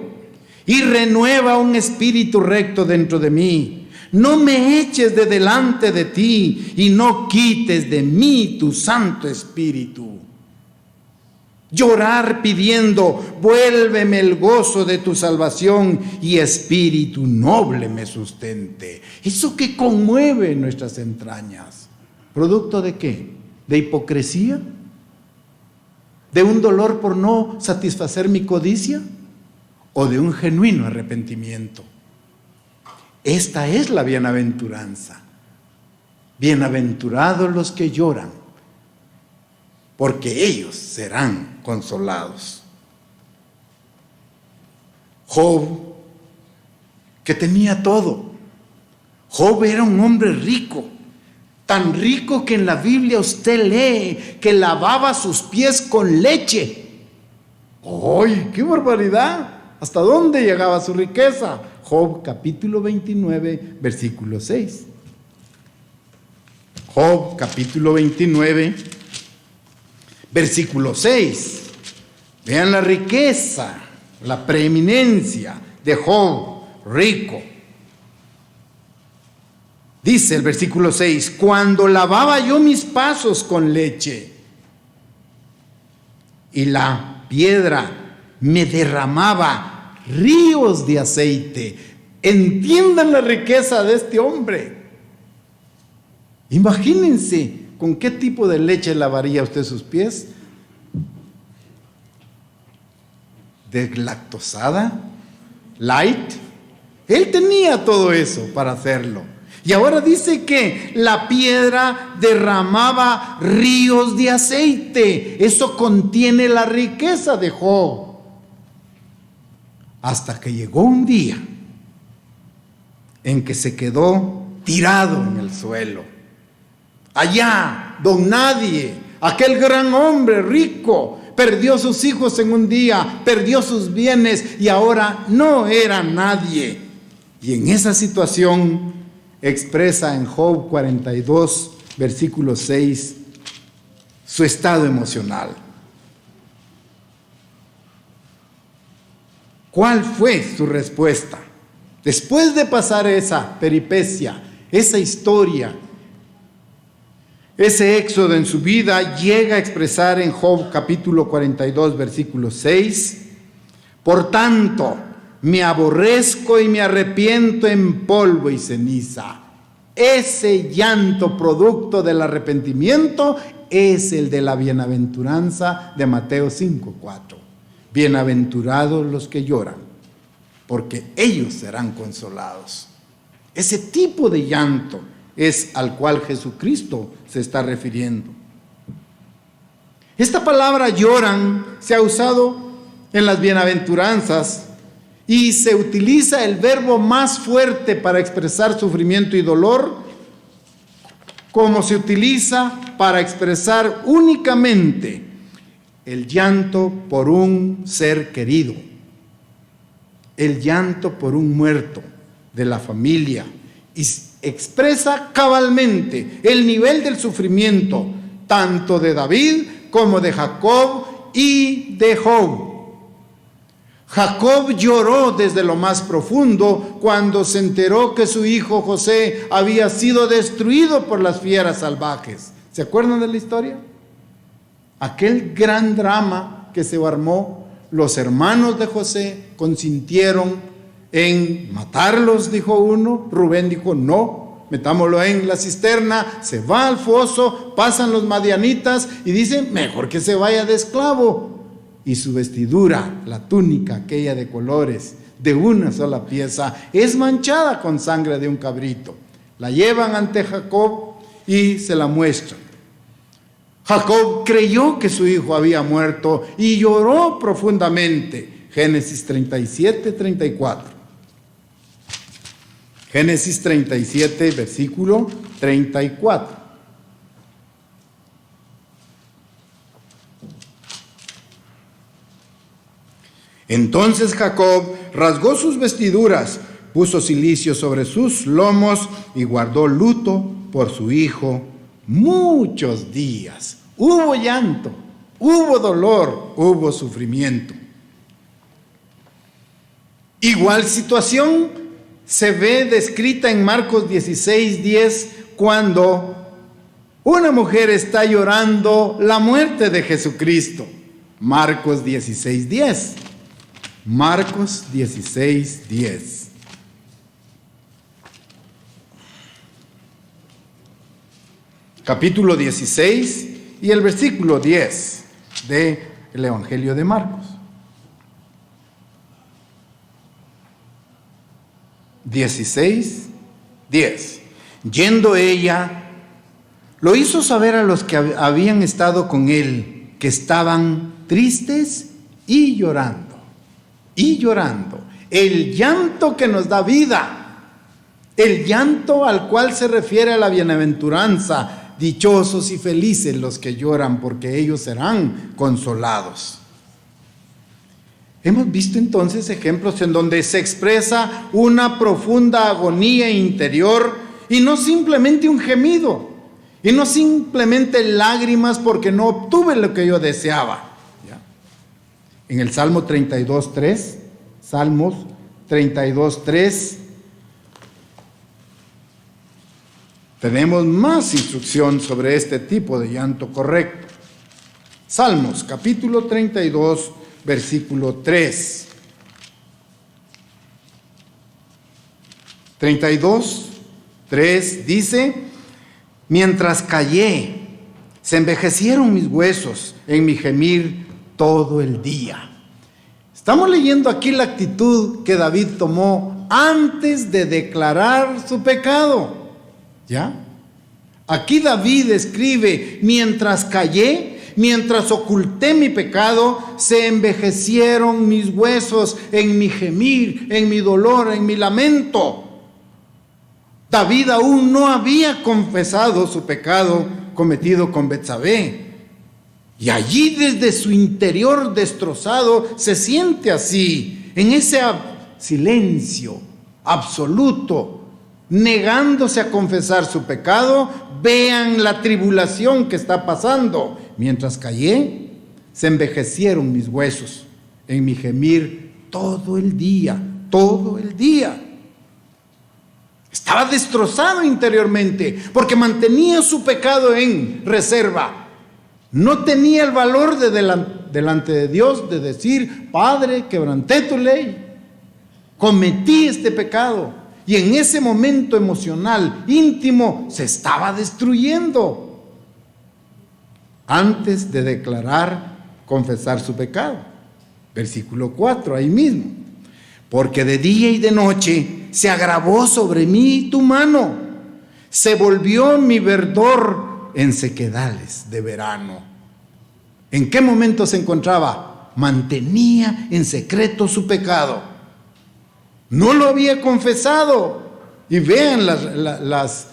y renueva un espíritu recto dentro de mí. No me eches de delante de ti y no quites de mí tu Santo Espíritu. Llorar pidiendo: vuélveme el gozo de tu salvación y espíritu noble me sustente. Eso que conmueve nuestras entrañas. ¿Producto de qué? ¿De hipocresía? ¿De un dolor por no satisfacer mi codicia? ¿O de un genuino arrepentimiento? Esta es la bienaventuranza. Bienaventurados los que lloran, porque ellos serán consolados. Job, que tenía todo. Job era un hombre rico, tan rico que en la Biblia usted lee que lavaba sus pies con leche. ¡Ay, qué barbaridad! ¿Hasta dónde llegaba su riqueza? Job capítulo 29, versículo 6. Job capítulo 29, versículo 6. Vean la riqueza, la preeminencia de Job, rico. Dice el versículo 6: cuando lavaba yo mis pasos con leche y la piedra me derramaba ríos de aceite. Entiendan la riqueza de este hombre. Imagínense con qué tipo de leche lavaría usted sus pies. ¿Deslactosada? ¿Light? Él tenía todo eso para hacerlo. Y ahora dice que la piedra derramaba ríos de aceite. Eso contiene la riqueza de Job. Hasta que llegó un día en que se quedó tirado en el suelo. Allá, don nadie, aquel gran hombre rico, perdió sus hijos en un día, perdió sus bienes y ahora no era nadie. Y en esa situación expresa en Job 42, versículo 6, su estado emocional. ¿Cuál fue su respuesta? Después de pasar esa peripecia, esa historia, ese éxodo en su vida, llega a expresar en Job capítulo 42, versículo 6: por tanto, me aborrezco y me arrepiento en polvo y ceniza. Ese llanto producto del arrepentimiento es el de la bienaventuranza de Mateo 5:4. Bienaventurados los que lloran, porque ellos serán consolados. Ese tipo de llanto es al cual Jesucristo se está refiriendo. Esta palabra lloran se ha usado en las bienaventuranzas y se utiliza el verbo más fuerte para expresar sufrimiento y dolor, como se utiliza para expresar únicamente el llanto por un ser querido, el llanto por un muerto de la familia, y expresa cabalmente el nivel del sufrimiento tanto de David como de Jacob y de Job. Jacob lloró desde lo más profundo cuando se enteró que su hijo José había sido destruido por las fieras salvajes. ¿Se acuerdan de la historia? Aquel gran drama que se armó, los hermanos de José consintieron en matarlos, dijo uno. Rubén dijo, no, metámoslo en la cisterna. Se va al foso, pasan los madianitas y dicen, mejor que se vaya de esclavo. Y su vestidura, la túnica, aquella de colores, de una sola pieza, es manchada con sangre de un cabrito. La llevan ante Jacob y se la muestran. Jacob creyó que su hijo había muerto y lloró profundamente. Génesis 37, 34. Génesis 37, versículo 34. Entonces Jacob rasgó sus vestiduras, puso cilicio sobre sus lomos y guardó luto por su hijo muchos días. Hubo llanto, hubo dolor, hubo sufrimiento. Igual situación se ve descrita en Marcos 16:10, cuando una mujer está llorando la muerte de Jesucristo. Marcos 16:10. Marcos 16:10. Capítulo 16 y el versículo 10 del Evangelio de Marcos. 16:10. Yendo ella, lo hizo saber a los que habían estado con él, que estaban tristes y llorando. Y llorando. El llanto que nos da vida. El llanto al cual se refiere a la bienaventuranza. Dichosos y felices los que lloran, porque ellos serán consolados. Hemos visto entonces ejemplos en donde se expresa una profunda agonía interior y no simplemente un gemido, y no simplemente lágrimas porque no obtuve lo que yo deseaba. En el Salmo 32:3, Salmos 32:3, tenemos más instrucción sobre este tipo de llanto correcto. Salmos, capítulo 32, versículo 3. 32:3 dice: mientras callé, se envejecieron mis huesos en mi gemir todo el día. Estamos leyendo aquí la actitud que David tomó antes de declarar su pecado. ¿Ya? Aquí David escribe: mientras callé, mientras oculté mi pecado, se envejecieron mis huesos en mi gemir, en mi dolor, en mi lamento. David aún no había confesado su pecado cometido con Betsabé. Y allí desde su interior destrozado se siente así, en ese silencio absoluto, negándose a confesar su pecado. Vean la tribulación que está pasando. Mientras callé, se envejecieron mis huesos en mi gemir todo el día, todo el día. Estaba destrozado interiormente porque mantenía su pecado en reserva. No tenía el valor de delante de Dios de decir: Padre, quebranté tu ley, cometí este pecado. Y en ese momento emocional, íntimo, se estaba destruyendo antes de declarar, confesar su pecado. Versículo 4, ahí mismo: porque de día y de noche se agravó sobre mí tu mano, se volvió mi verdor en sequedales de verano. ¿En qué momento se encontraba? Mantenía en secreto su pecado. No lo había confesado. Y vean las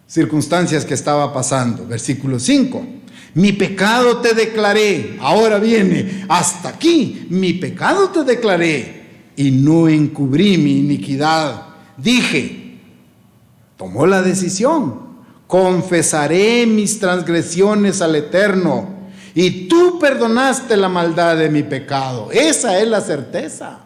circunstancias que estaba pasando. Versículo 5. Mi pecado te declaré. Ahora viene, hasta aquí. Mi pecado te declaré y no encubrí mi iniquidad. Dije, tomó la decisión. Confesaré mis transgresiones al Eterno y tú perdonaste la maldad de mi pecado. Esa es la certeza.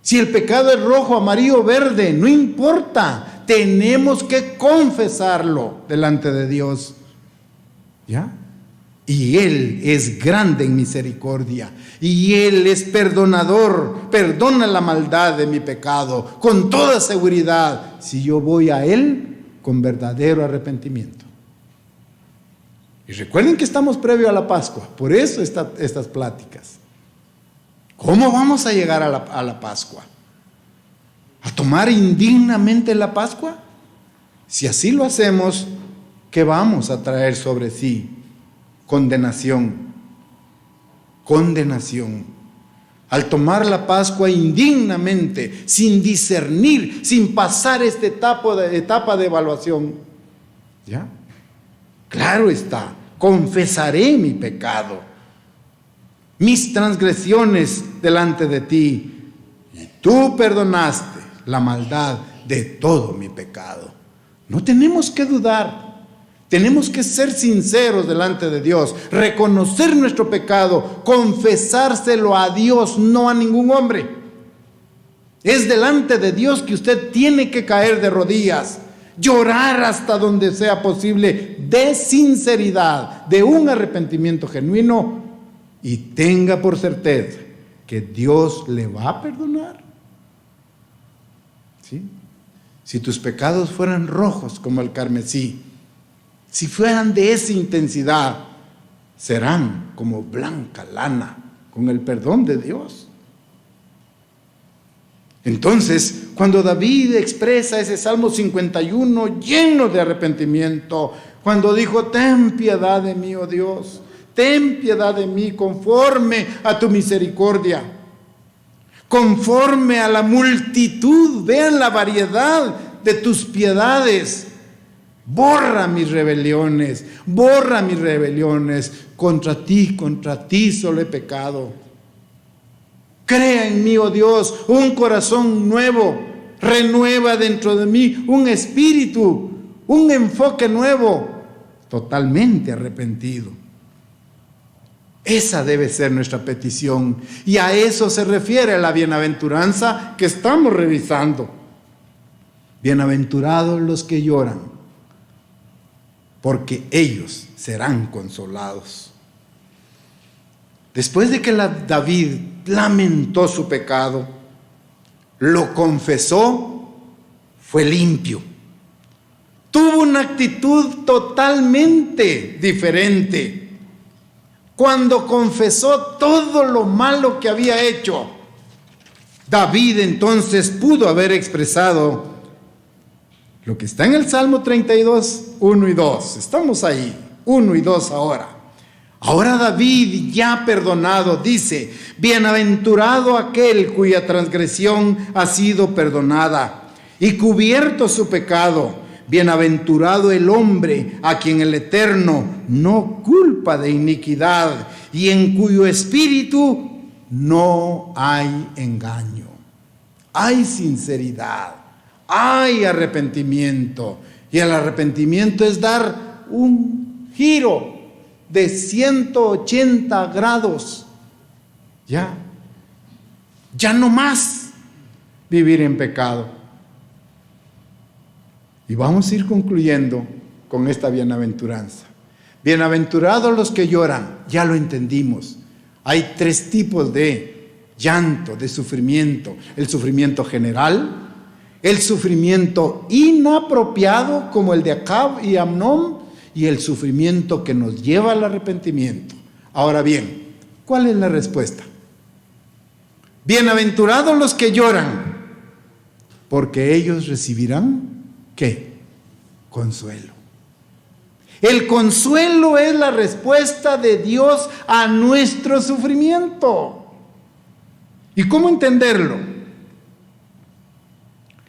Si el pecado es rojo, amarillo, verde, no importa. Tenemos que confesarlo delante de Dios. ¿Ya? Y Él es grande en misericordia. Y Él es perdonador. Perdona la maldad de mi pecado con toda seguridad. Si yo voy a Él con verdadero arrepentimiento. Y recuerden que estamos previo a la Pascua. Por eso estas pláticas. ¿Cómo vamos a llegar a la Pascua? ¿A tomar indignamente la Pascua? Si así lo hacemos, ¿qué vamos a traer sobre sí? Condenación. Condenación. Al tomar la Pascua indignamente, sin discernir, sin pasar esta etapa de evaluación. ¿Ya? Claro está, confesaré mi pecado, mis transgresiones delante de ti, y tú perdonaste la maldad de todo mi pecado. No tenemos que dudar. Tenemos que ser sinceros delante de Dios, reconocer nuestro pecado, confesárselo a Dios, no a ningún hombre. Es delante de Dios que usted tiene que caer de rodillas, llorar hasta donde sea posible, de sinceridad, de un arrepentimiento genuino, y tenga por certeza que Dios le va a perdonar. ¿Sí? Si tus pecados fueran rojos como el carmesí, si fueran de esa intensidad, serán como blanca lana con el perdón de Dios. Entonces, cuando David expresa ese Salmo 51 lleno de arrepentimiento, cuando dijo, ten piedad de mí, oh Dios, ten piedad de mí conforme a tu misericordia, conforme a la multitud, vean la variedad de tus piedades. Borra mis rebeliones, contra ti solo he pecado. Crea en mí, oh Dios, un corazón nuevo, renueva dentro de mí un espíritu, un enfoque nuevo, totalmente arrepentido. Esa debe ser nuestra petición, y a eso se refiere la bienaventuranza que estamos revisando. Bienaventurados los que lloran, porque ellos serán consolados. Después de que David lamentó su pecado, lo confesó, fue limpio. Tuvo una actitud totalmente diferente. Cuando confesó todo lo malo que había hecho, David entonces pudo haber expresado lo que está en el Salmo 32, 1 y 2. Estamos ahí, 1 y 2 ahora. Ahora David, ya perdonado, dice, bienaventurado aquel cuya transgresión ha sido perdonada y cubierto su pecado. Bienaventurado el hombre a quien el Eterno no culpa de iniquidad y en cuyo espíritu no hay engaño. Hay sinceridad. Hay arrepentimiento, y el arrepentimiento es dar un giro de 180 grados. Ya no más vivir en pecado. Y vamos a ir concluyendo con esta bienaventuranza. Bienaventurados los que lloran, ya lo entendimos. Hay 3 tipos de llanto, de sufrimiento: el sufrimiento general, el sufrimiento inapropiado como el de Acab y Amnón, y el sufrimiento que nos lleva al arrepentimiento. Ahora bien, ¿cuál es la respuesta? Bienaventurados los que lloran, porque ellos recibirán, ¿qué? Consuelo. El consuelo es la respuesta de Dios a nuestro sufrimiento. ¿Y cómo entenderlo?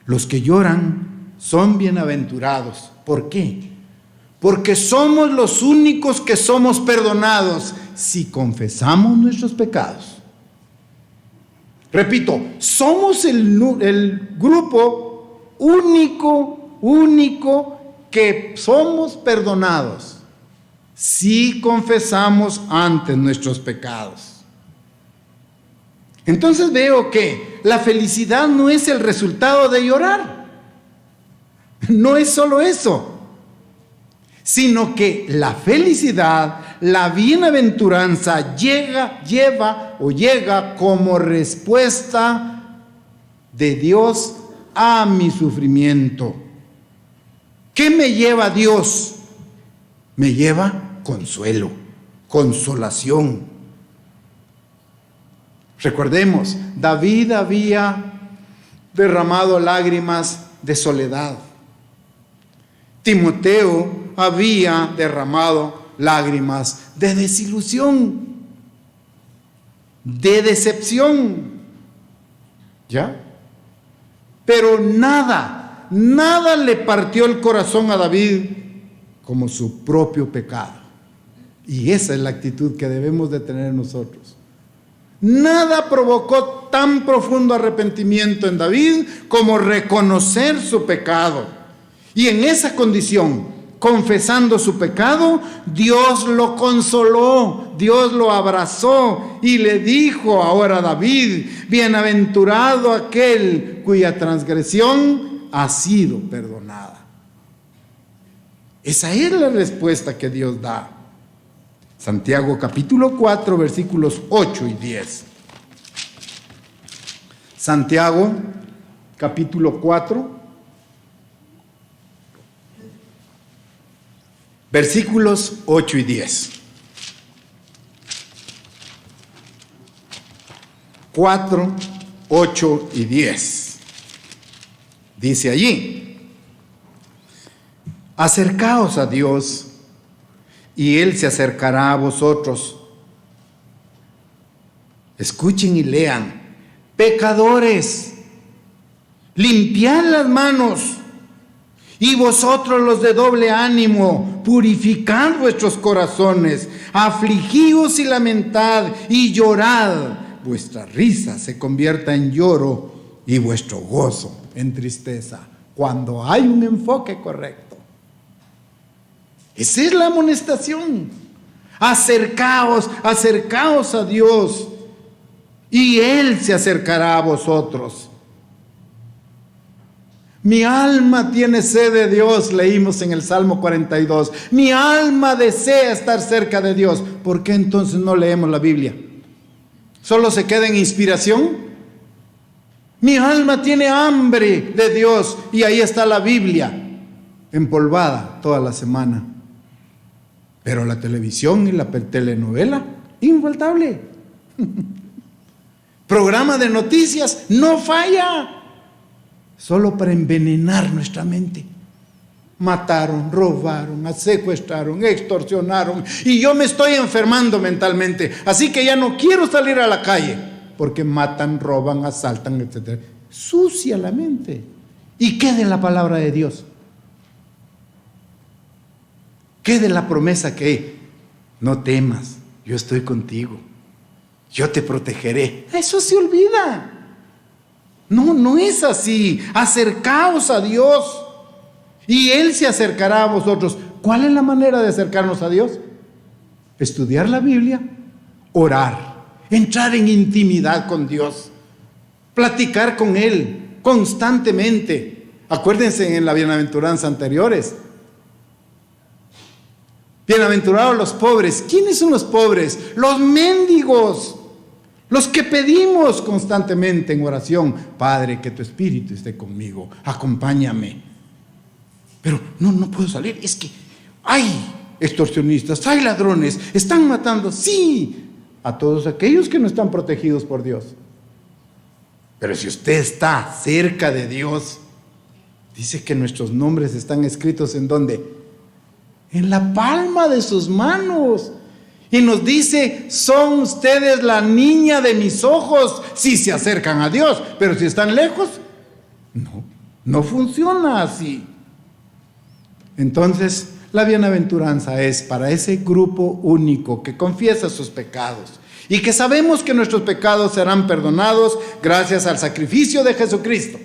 Los que lloran son bienaventurados. ¿Por qué? Porque somos los únicos que somos perdonados si confesamos nuestros pecados. Repito, somos el grupo único que somos perdonados si confesamos antes nuestros pecados. Entonces veo que la felicidad no es el resultado de llorar. No es solo eso, sino que la felicidad, la bienaventuranza llega como respuesta de Dios a mi sufrimiento. ¿Qué me lleva Dios? Me lleva consuelo, consolación. Recordemos, David había derramado lágrimas de soledad. Timoteo había derramado lágrimas de desilusión, de decepción. ¿Ya? Pero nada le partió el corazón a David como su propio pecado. Y esa es la actitud que debemos de tener nosotros. Nada provocó tan profundo arrepentimiento en David como reconocer su pecado. Y en esa condición, confesando su pecado, Dios lo consoló, Dios lo abrazó y le dijo ahora a David: bienaventurado aquel cuya transgresión ha sido perdonada. Esa es la respuesta que Dios da. Santiago capítulo 4, versículos 8 y 10. Santiago capítulo 4, versículos 8 y 10. 4, 8 y 10. Dice allí: acercaos a Dios y Él se acercará a vosotros. Escuchen y lean: pecadores, limpiad las manos, y vosotros los de doble ánimo, purificad vuestros corazones, afligíos y lamentad y llorad. Vuestra risa se convierta en lloro y vuestro gozo en tristeza, cuando hay un enfoque correcto. Esa es la amonestación. Acercaos a Dios y Él se acercará a vosotros. Mi alma tiene sed de Dios, leímos en el Salmo 42. Mi alma desea estar cerca de Dios. ¿Por qué entonces no leemos la Biblia? ¿Solo se queda en inspiración? Mi alma tiene hambre de Dios y ahí está la Biblia, empolvada toda la semana. Pero la televisión y la telenovela, infaltable. Programa de noticias, no falla. Solo para envenenar nuestra mente. Mataron, robaron, secuestraron, extorsionaron. Y yo me estoy enfermando mentalmente. Así que ya no quiero salir a la calle. Porque matan, roban, asaltan, etc. Sucia la mente. ¿Y qué de la palabra de Dios? ¿Qué de la promesa que no temas, yo estoy contigo, yo te protegeré? Eso se olvida. No es así. Acercaos a Dios y Él se acercará a vosotros. ¿Cuál es la manera de acercarnos a Dios? Estudiar la Biblia, orar, entrar en intimidad con Dios, platicar con Él constantemente. Acuérdense en la bienaventuranza anteriores. Bienaventurados los pobres. ¿Quiénes son los pobres? Los mendigos, los que pedimos constantemente en oración: Padre, que tu Espíritu esté conmigo, acompáñame. Pero no puedo salir, es que hay extorsionistas, hay ladrones, están matando, sí, a todos aquellos que no están protegidos por Dios. Pero si usted está cerca de Dios, dice que nuestros nombres están escritos ¿en dónde? En la palma de sus manos. Y nos dice: son ustedes la niña de mis ojos si se acercan a Dios. Pero si están lejos, no. No funciona así. Entonces, la bienaventuranza es para ese grupo único que confiesa sus pecados y que sabemos que nuestros pecados serán perdonados gracias al sacrificio de Jesucristo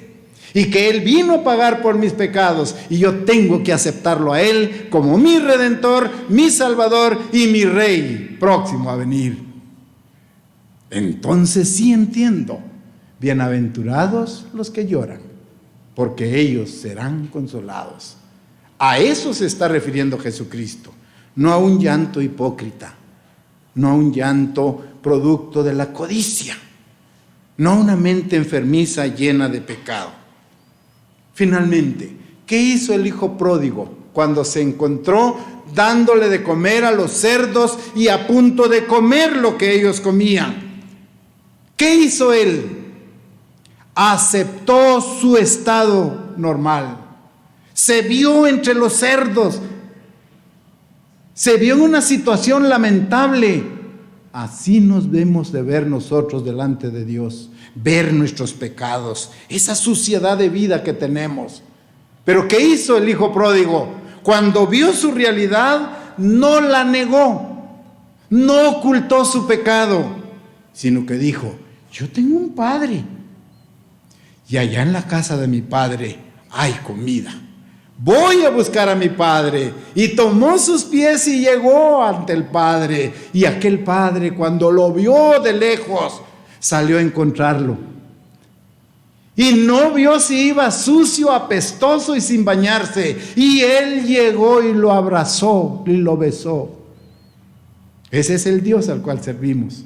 y que Él vino a pagar por mis pecados y yo tengo que aceptarlo a Él como mi Redentor, mi Salvador y mi Rey próximo a venir. Entonces sí entiendo, bienaventurados los que lloran, porque ellos serán consolados. A eso se está refiriendo Jesucristo, no a un llanto hipócrita, no a un llanto producto de la codicia, no a una mente enfermiza llena de pecado. Finalmente, ¿qué hizo el hijo pródigo cuando se encontró dándole de comer a los cerdos y a punto de comer lo que ellos comían? ¿Qué hizo él? Aceptó su estado normal. Se vio entre los cerdos. Se vio en una situación lamentable. Así nos debemos de ver nosotros delante de Dios. Ver nuestros pecados, esa suciedad de vida que tenemos. Pero ¿qué hizo el hijo pródigo? Cuando vio su realidad, no la negó. No ocultó su pecado, sino que dijo: yo tengo un padre. Y allá en la casa de mi padre hay comida. Voy a buscar a mi padre. Y tomó sus pies y llegó ante el padre. Y aquel padre, cuando lo vio de lejos, salió a encontrarlo. Y no vio si iba sucio, apestoso y sin bañarse. Y él llegó y lo abrazó y lo besó. Ese es el Dios al cual servimos.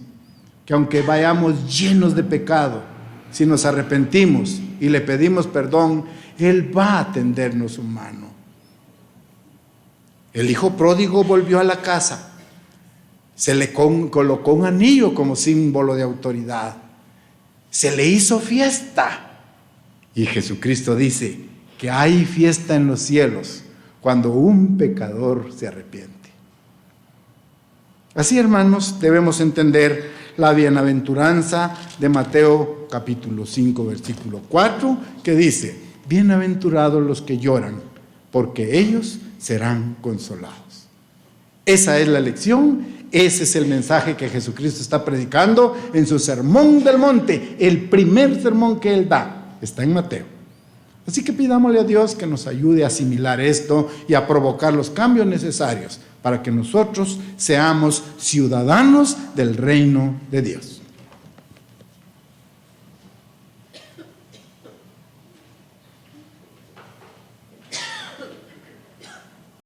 Que aunque vayamos llenos de pecado, si nos arrepentimos y le pedimos perdón, Él va a tendernos su mano. El hijo pródigo volvió a la casa. Se le colocó un anillo como símbolo de autoridad. Se le hizo fiesta. Y Jesucristo dice que hay fiesta en los cielos cuando un pecador se arrepiente. Así, hermanos, debemos entender la bienaventuranza de Mateo capítulo 5, versículo 4, que dice: bienaventurados los que lloran, porque ellos serán consolados. Esa es la lección, ese es el mensaje que Jesucristo está predicando en su sermón del monte, el primer sermón que Él da, está en Mateo. Así que pidámosle a Dios que nos ayude a asimilar esto y a provocar los cambios necesarios para que nosotros seamos ciudadanos del reino de Dios.